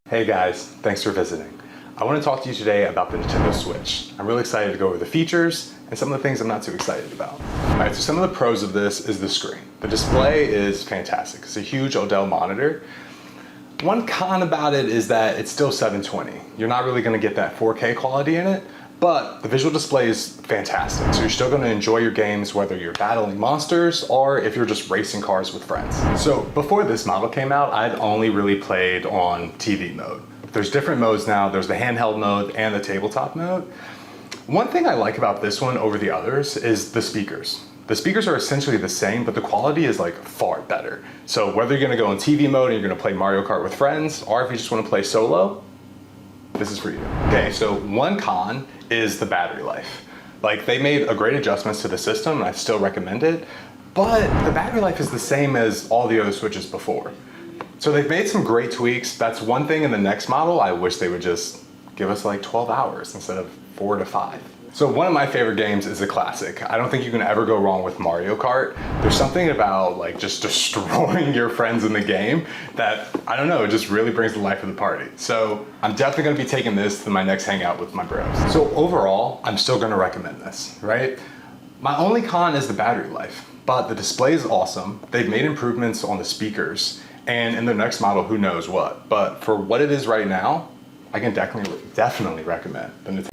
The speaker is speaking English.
Hey guys, thanks for visiting. I want to talk to you today about the Nintendo Switch. I'm really excited to go over the features and some of the things I'm not too excited about. Alright, so some of the pros of this is the screen. The display is fantastic. It's a huge OLED monitor. One con about it is that it's still 720. You're not really going to get that 4K quality in it, but the visual display is fantastic. So you're still going to enjoy your games whether you're battling monsters or if you're just racing cars with friends. So before this model came out, I'd only really played on TV mode. There's different modes now. There's the handheld mode and the tabletop mode. One thing I like about this one over the others is the speakers. The speakers are essentially the same, but the quality is like far better. So whether you're gonna go in TV mode and you're gonna play Mario Kart with friends, or if you just wanna play solo, this is for you. Okay, so one con is the battery life. Like, they made a great adjustments to the system and I still recommend it, but the battery life is the same as all the other Switches before. So they've made some great tweaks. That's one thing in the next model I wish they would just give us like 12 hours instead of 4 to 5. So one of my favorite games is a classic. I don't think you can ever go wrong with Mario Kart. There's something about like just destroying your friends in the game that, I don't know, it just really brings the life of the party. So I'm definitely gonna be taking this to my next hangout with my bros. So overall, I'm still gonna recommend this, right? My only con is the battery life, but the display is awesome. They've made improvements on the speakers, and in the next model, who knows what. But for what it is right now, I can definitely recommend the Nintendo.